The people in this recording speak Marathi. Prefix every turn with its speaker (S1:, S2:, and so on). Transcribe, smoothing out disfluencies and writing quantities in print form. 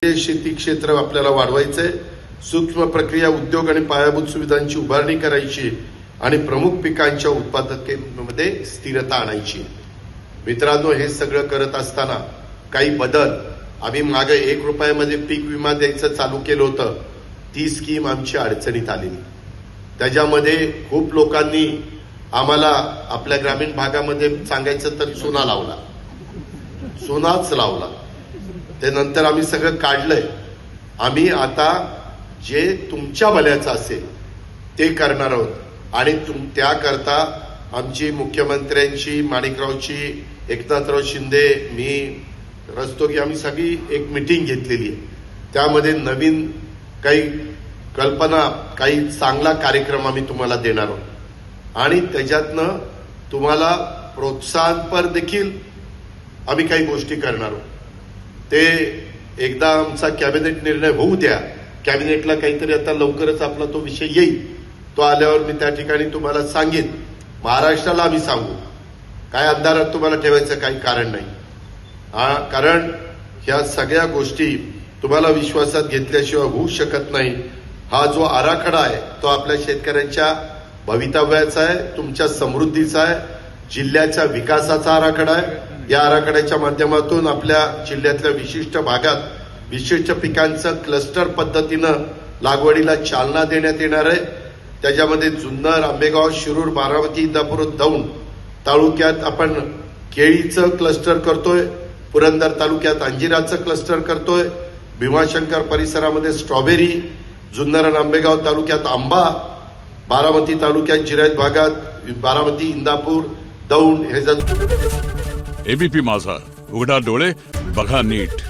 S1: शेती क्षेत्र आपल्याला वाढवायचंय, सूक्ष्म प्रक्रिया उद्योग आणि पायाभूत सुविधांची उभारणी करायची आणि प्रमुख पिकांच्या उत्पादकतेमध्ये स्थिरता आणायची। मित्रांनो, हे सगळं करत असताना काही बदल आम्ही मागे 1 रुपयामध्ये पीक विमा द्यायचं चालू केलं होतं। ती स्कीम आमची अडचणीत आलेली। त्याच्यामध्ये खूप लोकांनी आम्हाला आपल्या ग्रामीण भागामध्ये सांगायचं तर सोनाच लावला। ते नंतर आम्ही सगळं काढलंय। आम्ही आता जे तुमच्या भल्याचं असेल ते करणार आहोत आणि त्याकरता आमची मुख्यमंत्र्यांची, माणिकरावची, एकनाथराव शिंदे, मी, रस्तोगी आम्ही सगळी एक मीटिंग घेतलेली आहे। त्यामध्ये नवीन काही कल्पना, काही चांगला कार्यक्रम आम्ही तुम्हाला देणार आहोत आणि त्याच्यातनं तुम्हाला प्रोत्साहनपर देखील आम्ही काही गोष्टी करणार आहोत। ते एकदा आमचा कॅबिनेट निर्णय होऊ द्या। कॅबिनेटला काहीतरी आता लवकरच आपला तो विषय येईल। तो आल्यावर मी त्या ठिकाणी तुम्हाला सांगेन। महाराष्ट्राला आम्ही सांगू, काय अंधारात तुम्हाला ठेवायचं काही कारण नाही। कारण ह्या सगळ्या गोष्टी तुम्हाला विश्वासात घेतल्याशिवाय होऊ शकत नाही। हा जो आराखडा आहे तो आपल्या शेतकऱ्यांच्या भवितव्याचा आहे, तुमच्या समृद्धीचा आहे, जिल्ह्याच्या विकासाचा आराखडा आहे। या आराखड्याच्या माध्यमातून आपल्या जिल्ह्यातल्या विशिष्ट भागात विशिष्ट पिकांचं क्लस्टर पद्धतीनं लागवडीला चालना देण्यात येणार आहे। त्याच्यामध्ये जुन्नर, आंबेगाव, शिरूर, बारामती, इंदापूर, दौंड तालुक्यात आपण केळीचं क्लस्टर करतोय, पुरंदर तालुक्यात अंजिराचं क्लस्टर करतोय, भीमाशंकर परिसरामध्ये स्ट्रॉबेरी, जुन्नर आणि आंबेगाव तालुक्यात आंबा, बारामती तालुक्यात जिरायत भागात बारामती, इंदापूर, दौंड हे
S2: एबीपी माझा, उघडा डोळे बघा नीट।